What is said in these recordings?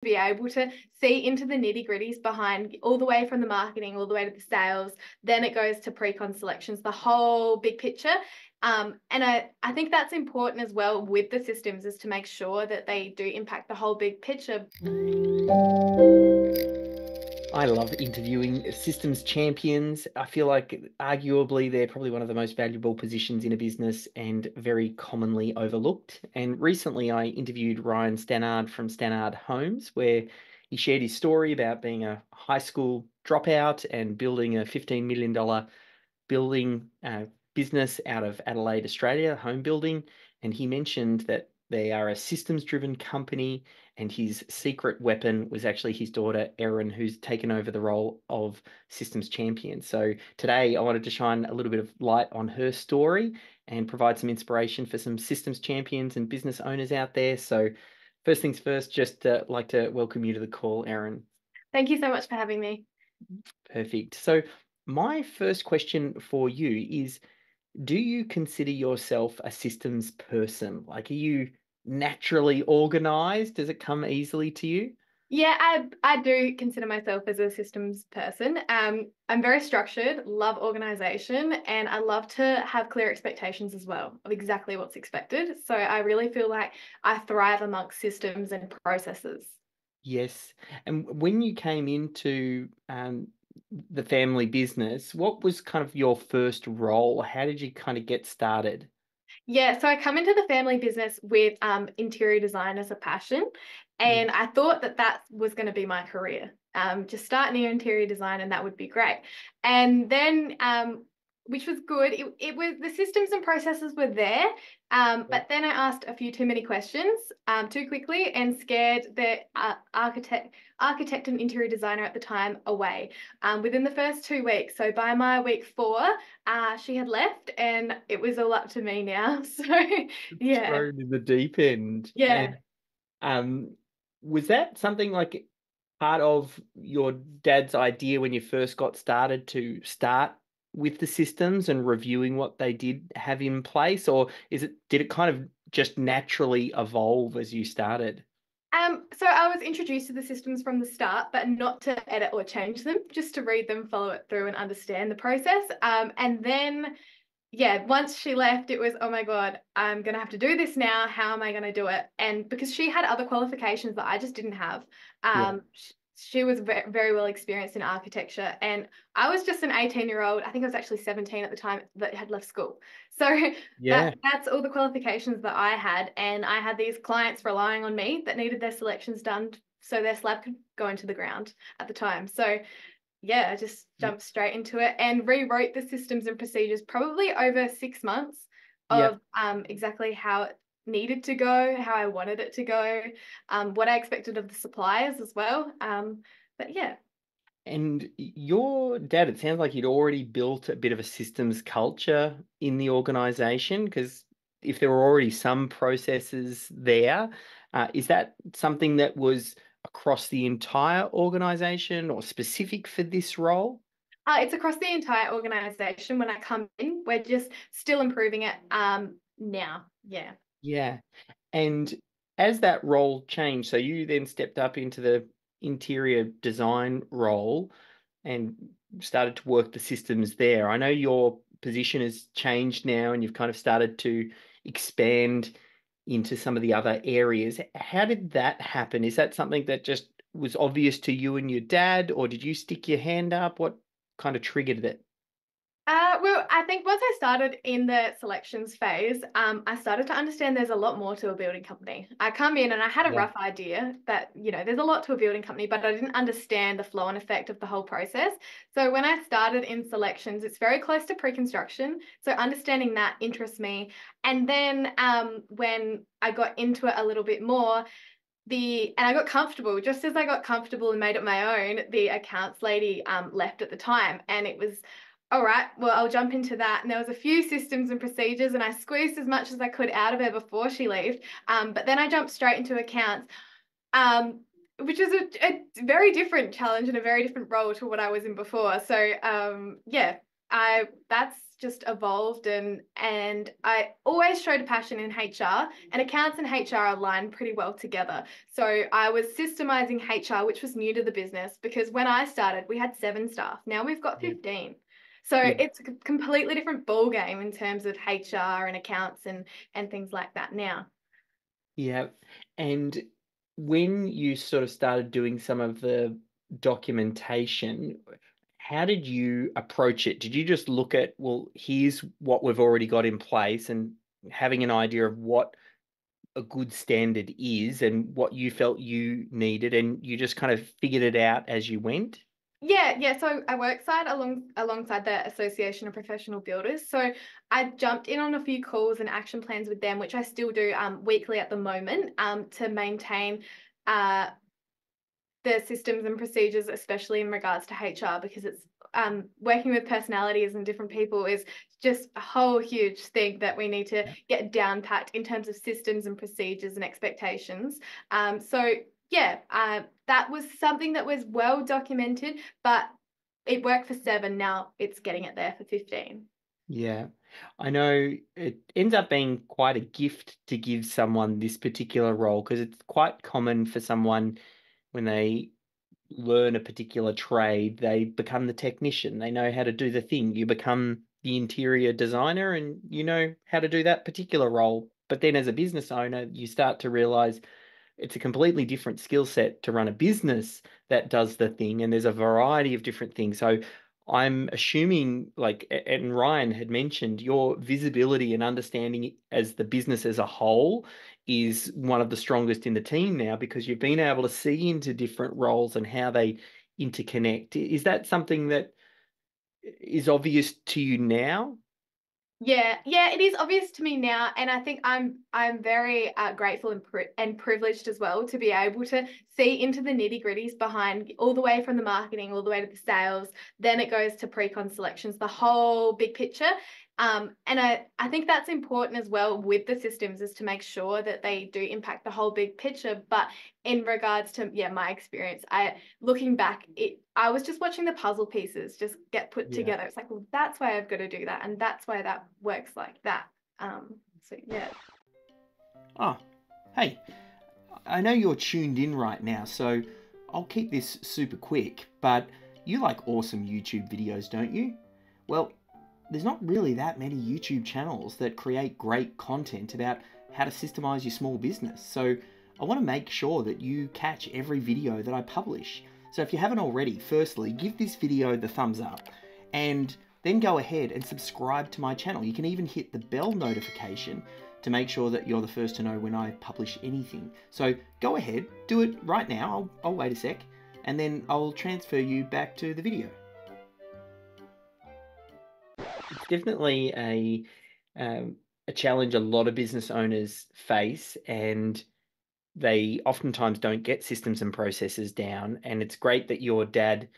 be able to see into the nitty-gritties behind, all the way from the marketing all the way to the sales. Then it goes to pre-con selections, the whole big picture. And I think that's important as well with the systems, is to make sure that they do impact the whole big picture. I love interviewing systems champions. I feel like arguably they're probably one of the most valuable positions in a business and very commonly overlooked. And recently I interviewed Eryn Stannard from Stannard Homes, where he shared his story about being a high school dropout and building a $15 million building business out of Adelaide, Australia, home building. And he mentioned that they are a systems driven company, and his secret weapon was actually his daughter, Eryn, who's taken over the role of systems champion. So today I wanted to shine a little bit of light on her story and provide some inspiration for some systems champions and business owners out there. So first things first, just like to welcome you to the call, Eryn. Thank you so much for having me. Perfect. So my first question for you is, do you consider yourself a systems person? Like, are you naturally organized? Does it come easily to you? Yeah, I do consider myself as a systems person. I'm very structured, love organization, and I love to have clear expectations as well of exactly what's expected. So I really feel like I thrive amongst systems and processes. Yes. And when you came into the family business, what was kind of your first role? How did you kind of get started? Yeah, so I come into the family business with interior design as a passion, Yeah. and I thought that that was going to be my career. Just start near interior design, and that would be great. And then, which was good. It was, the systems and processes were there, but then I asked a few too many questions too quickly, and scared the architect and interior designer at the time away within the first 2 weeks. So by my week 4, she had left, and it was all up to me now. So yeah, Thrown in the deep end. yeah. And um, was that something like part of your dad's idea when you first got started to start with the systems and reviewing what they did have in place, or did it kind of just naturally evolve as you started? So I was introduced to the systems from the start, but not to edit or change them, just to read them, follow it through, and understand the process. And then, yeah, once she left, it was, oh my God, I'm going to have to do this now. How am I going to do it? And because she had other qualifications that I just didn't have, Yeah. she was very well experienced in architecture. And I was just an 18-year-old, I think I was actually 17 at the time, that had left school. So Yeah. that's all the qualifications that I had. And I had these clients relying on me that needed their selections done so their slab could go into the ground at the time. So yeah, I just Yeah. jumped straight into it and rewrote the systems and procedures probably over 6 months Yeah. of exactly how it needed to go, how I wanted it to go, what I expected of the suppliers as well. But yeah. And your dad, it sounds like he'd already built a bit of a systems culture in the organization, because if there were already some processes there, is that something that was across the entire organization or specific for this role? It's across the entire organization. When I come in, we're just still improving it now. Yeah. Yeah. And as that role changed, so you then stepped up into the interior design role and started to work the systems there. I know your position has changed now and you've kind of started to expand into some of the other areas. How did that happen? Is that something that just was obvious to you and your dad, or did you stick your hand up? What kind of triggered it? Well, I think once I started in the selections phase, I started to understand there's a lot more to a building company. I come in and I had a Yeah. rough idea that, there's a lot to a building company, but I didn't understand the flow and effect of the whole process. So when I started in selections, it's very close to pre-construction. So understanding that interests me. And then when I got into it a little bit more, and I got comfortable. Just as I got comfortable and made it my own, the accounts lady left at the time, and it was, all right, well, I'll jump into that. And there was a few systems and procedures, and I squeezed as much as I could out of her before she left. But then I jumped straight into accounts, which is a very different challenge and a very different role to what I was in before. So yeah, I that's just evolved, and I always showed a passion in HR, and accounts and HR align pretty well together. So I was systemizing HR, which was new to the business, because when I started, we had 7 staff. Now we've got Yeah. 15. So Yeah. it's a completely different ball game in terms of HR and accounts and things like that now. Yeah. And when you sort of started doing some of the documentation, how did you approach it? Did you just look at, well, here's what we've already got in place, and having an idea of what a good standard is and what you felt you needed, and you just kind of figured it out as you went? Yeah. So I work alongside the Association of Professional Builders. So I jumped in on a few calls and action plans with them, which I still do weekly at the moment, to maintain uh, the systems and procedures, especially in regards to HR, because it's working with personalities and different people is just a whole huge thing that we need to Yeah. get down packed in terms of systems and procedures and expectations. So yeah, that was something that was well documented, but it worked for 7. Now it's getting it there for 15. Yeah. I know it ends up being quite a gift to give someone this particular role, because it's quite common for someone, when they learn a particular trade, they become the technician. They know how to do the thing. You become the interior designer and you know how to do that particular role. But then as a business owner, you start to realize it's a completely different skill set to run a business that does the thing, and there's a variety of different things. So I'm assuming, like, and Ryan had mentioned, your visibility and understanding as the business as a whole is one of the strongest in the team now, because you've been able to see into different roles and how they interconnect. Is that something that is obvious to you now? Yeah, it is obvious to me now, and I think I'm very grateful and privileged as well to be able to see into the nitty gritties behind, all the way from the marketing, all the way to the sales. Then it goes to pre-con selections, the whole big picture. And I think that's important as well with the systems, is to make sure that they do impact the whole big picture. But in regards to, yeah, my experience, looking back, I was just watching the puzzle pieces just get put Yeah. together. It's like, well, that's why I've got to do that, and that's why that works like that. So yeah. Oh, hey, I know you're tuned in right now, so I'll keep this super quick, but you like awesome YouTube videos, don't you? Well, there's not really that many YouTube channels that create great content about how to systemize your small business. So I want to make sure that you catch every video that I publish. So if you haven't already, firstly, give this video the thumbs up, and then go ahead and subscribe to my channel. You can even hit the bell notification to make sure that you're the first to know when I publish anything. So go ahead, do it right now. I'll wait a sec, and then I'll transfer you back to the video. It's definitely a challenge a lot of business owners face, and they oftentimes don't get systems and processes down. And it's great that your dad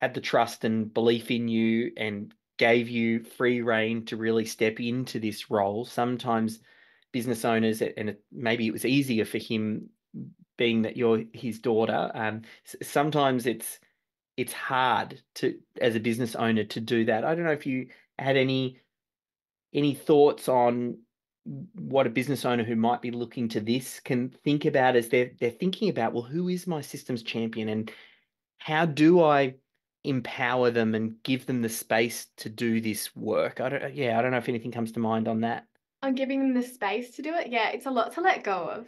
had the trust and belief in you and gave you free rein to really step into this role. Sometimes business owners, and maybe it was easier for him being that you're his daughter. Sometimes it's hard to, as a business owner, to do that. I don't know if you had any thoughts on what a business owner who might be looking to this can think about as they're thinking about, well, who is my systems champion, and how do I empower them and give them the space to do this work? I don't know if anything comes to mind on that. On giving them the space to do it, yeah, it's a lot to let go of.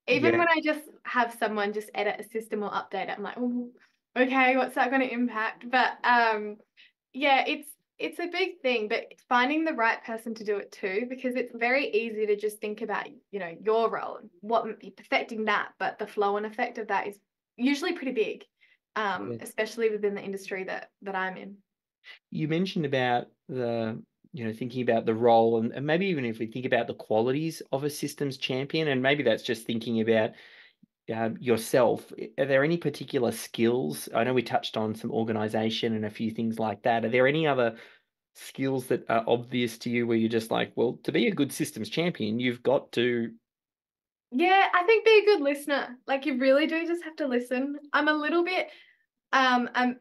Even Yeah. when I just have someone just edit a system or update it, I'm like, oh, okay, what's that going to impact? But yeah, it's a big thing, but finding the right person to do it too, because it's very easy to just think about, your role, what perfecting that, but the flow and effect of that is usually pretty big, Yeah. especially within the industry that I'm in. You mentioned about thinking about the role, and maybe even if we think about the qualities of a systems champion, and maybe that's just thinking about yourself. Are there any particular skills? I know we touched on some organization and a few things like that. Are there any other skills that are obvious to you where you're just like, well, to be a good systems champion, you've got to. Yeah, I think be a good listener. Like, you really do just have to listen. I'm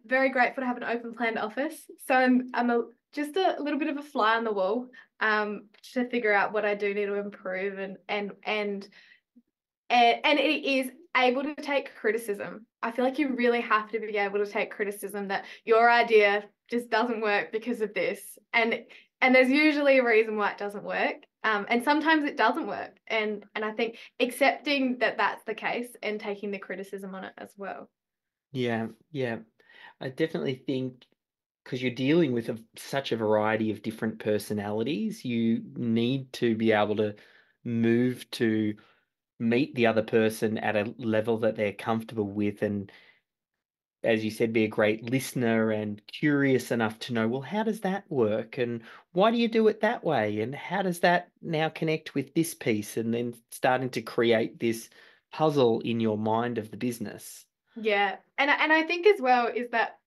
very grateful to have an open planned office. So I'm just a little bit of a fly on the wall, to figure out what I do need to improve, and it is able to take criticism. I feel like you really have to be able to take criticism that your idea just doesn't work because of this. And there's usually a reason why it doesn't work. And sometimes it doesn't work. And I think accepting that that's the case and taking the criticism on it as well. Yeah, yeah. I definitely think because you're dealing with such a variety of different personalities, you need to be able to move to meet the other person at a level that they're comfortable with, and as you said, be a great listener and curious enough to know, well, how does that work? And why do you do it that way? And how does that now connect with this piece? And then starting to create this puzzle in your mind of the business. Yeah. And I think as well is that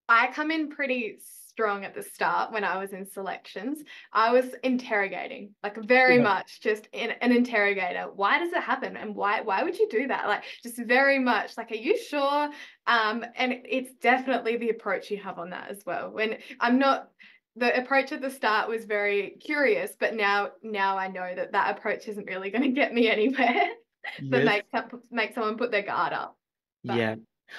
I come in pretty strong at the start when I was in selections. I was interrogating, like very Yeah. much just an interrogator. Why does it happen? And why would you do that? Like just very much like, are you sure? And it's definitely the approach you have on that as well. When I'm not the approach at the start was very curious, but now I know that that approach isn't really going to get me anywhere. That Yes. make someone put their guard up. But Yeah.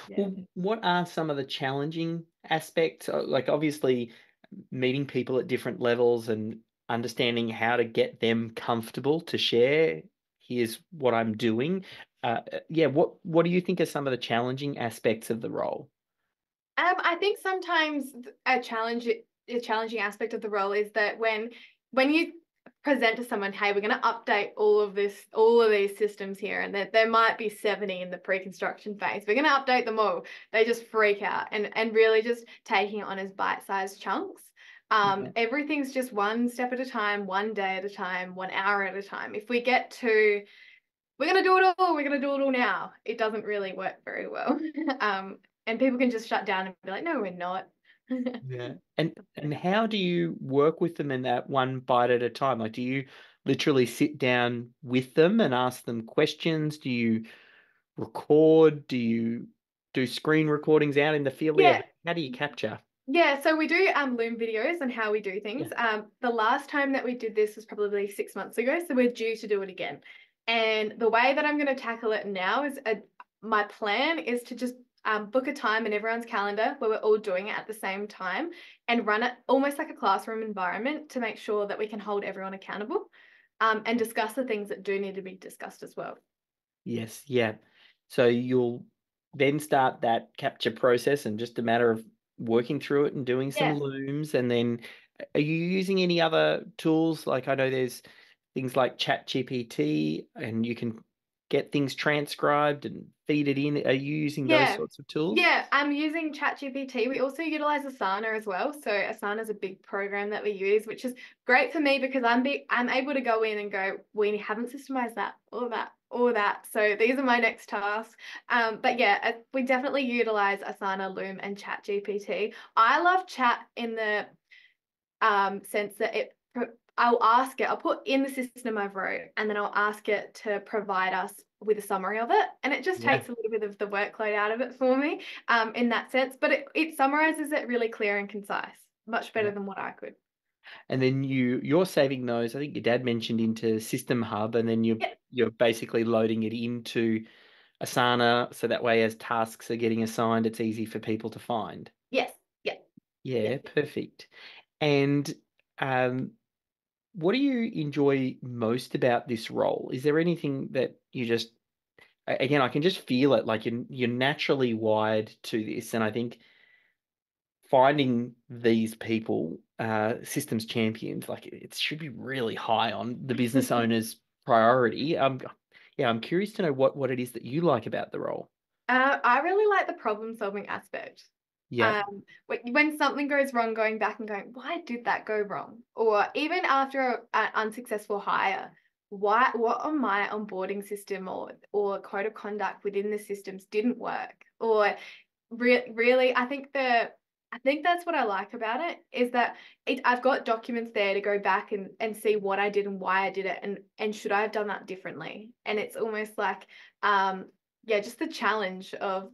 yeah. Well, what are some of the challenging aspects? Like obviously meeting people at different levels and understanding how to get them comfortable to share, here's what I'm doing. Yeah, what do you think are some of the challenging aspects of the role? I think sometimes a challenging aspect of the role is that when you present to someone, hey, we're going to update all of these systems here, and that there might be 70 in the pre-construction phase. We're going to update them all. They just freak out and really just taking it on as bite-sized chunks. Yeah. Everything's just one step at a time, one day at a time, 1 hour at a time. If we get to we're going to do it all, we're going to do it all now, it doesn't really work very well. And people can just shut down and be like, no, we're not. Yeah. And how do you work with them in that one bite at a time? Like, do you literally sit down with them and ask them questions? Do you record? Do you do screen recordings out in the field? Yeah. Yeah, How do you capture? yeah. So we do Loom videos on how we do things. Yeah. The last time that we did this was probably 6 months ago, so we're due to do it again. And the way that I'm going to tackle it now is my plan is to just book a time in everyone's calendar where we're all doing it at the same time and run it almost like a classroom environment to make sure that we can hold everyone accountable, and discuss the things that do need to be discussed as well. Yes, yeah. So you'll then start that capture process and just a matter of working through it and doing some Yes. looms. And then are you using any other tools? Like I know there's things like ChatGPT and you can get things transcribed and feed it in. Are you using those Yeah. sorts of tools? Yeah, I'm using ChatGPT. We also utilize Asana as well. So Asana is a big program that we use, which is great for me because I'm able to go in and go, we haven't systemized that or that or that. So these are my next tasks. But yeah, we definitely utilize Asana, Loom, and ChatGPT. I love chat in the sense that I'll ask it, I'll put in the system I've wrote, and then I'll ask it to provide us with a summary of it. And it just Yeah. takes a little bit of the workload out of it for me, in that sense. But it summarizes it really clear and concise, much better Yeah. than what I could. And then you're saving those, I think your dad mentioned into System Hub, and then Yep. you're basically loading it into Asana so that way as tasks are getting assigned, it's easy for people to find. Yes. Yep. Yeah, Yes. perfect. And um, what do you enjoy most about this role? Is there anything that you just, again, I can just feel it, like you're naturally wired to this, and I think finding these people, systems champions, like it should be really high on the business owner's priority. Yeah, I'm curious to know what it is that you like about the role. I really like the problem solving aspect. Yeah, When something goes wrong, going back and going, why did that go wrong? Or even after an unsuccessful hire, what on my onboarding system or code of conduct within the systems didn't work? Or really, I think that's what I like about it is that I've got documents there to go back and see what I did and why I did it and should I have done that differently? And it's almost like, yeah, just the challenge of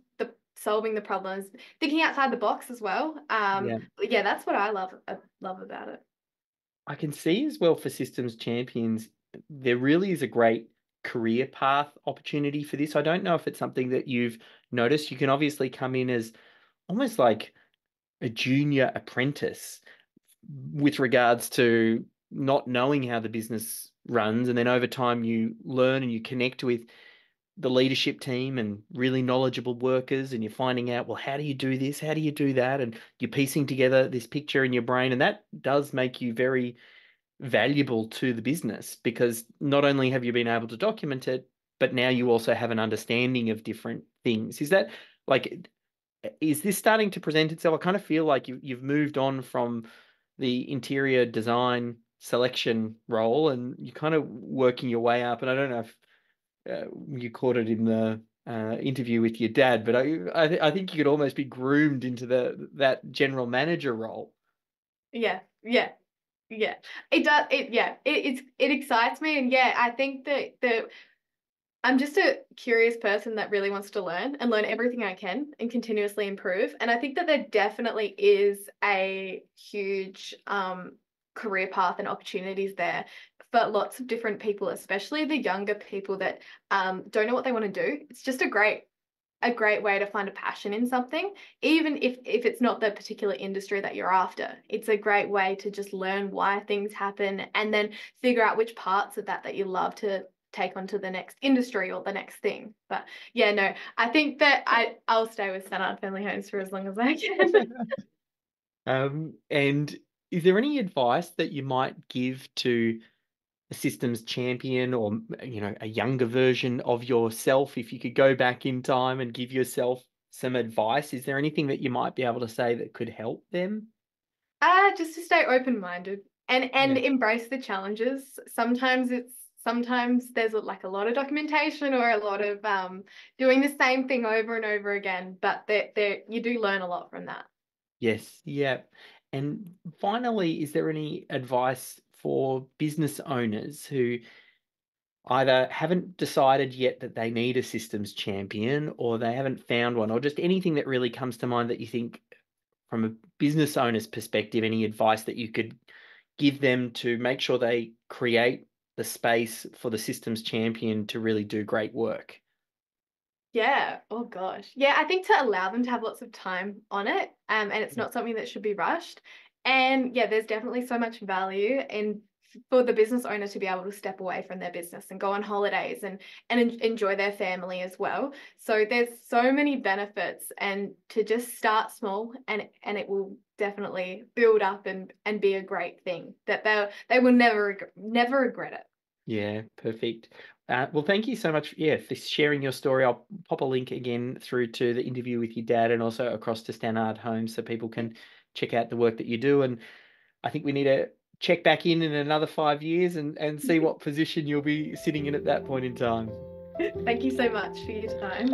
solving the problems, thinking outside the box as well. Yeah. Yeah, that's what I love about it. I can see as well for systems champions, there really is a great career path opportunity for this. I don't know if it's something that you've noticed. You can obviously come in as almost like a junior apprentice with regards to not knowing how the business runs. And then over time, you learn and you connect with the leadership team and really knowledgeable workers, and you're finding out, well, how do you do this? How do you do that? And you're piecing together this picture in your brain. And that does make you very valuable to the business because not only have you been able to document it, but now you also have an understanding of different things. Is that like, is this starting to present itself? I kind of feel like you've moved on from the interior design selection role and you're kind of working your way up. And I don't know if you caught it in the interview with your dad, but I think you could almost be groomed into that general manager role. Yeah, yeah. Yeah, it does. It excites me, and yeah, I think that I'm just a curious person that really wants to learn and learn everything I can and continuously improve. And I think that there definitely is a huge career path and opportunities there for lots of different people, especially the younger people that don't know what they want to do. It's just a great way to find a passion in something, even if it's not the particular industry that you're after. It's a great way to just learn why things happen and then figure out which parts of that you love to take on to the next industry or the next thing. But yeah, no, I think that I'll stay with Stannard Family Homes for as long as I can. And is there any advice that you might give to a systems champion or a younger version of yourself if you could go back in time and give yourself some advice? Is there anything that you might be able to say that could help them? Just to stay open-minded and Yeah. embrace the challenges. Sometimes there's like a lot of documentation or a lot of doing the same thing over and over again, but there you do learn a lot from that. Yes. Yeah. And finally, is there any advice for business owners who either haven't decided yet that they need a systems champion or they haven't found one, or just anything that really comes to mind that you think from a business owner's perspective, any advice that you could give them to make sure they create the space for the systems champion to really do great work? Yeah. Oh gosh. Yeah, I think to allow them to have lots of time on it, and it's not something that should be rushed. And yeah, there's definitely so much value in for the business owner to be able to step away from their business and go on holidays and enjoy their family as well. So there's so many benefits, and to just start small and it will definitely build up and be a great thing that they will never regret it. Yeah, perfect. Well, thank you so much, yeah, for sharing your story. I'll pop a link again through to the interview with your dad and also across to Stannard Homes so people can check out the work that you do. And I think we need to check back in another 5 years and see what position you'll be sitting in at that point in time. Thank you so much for your time.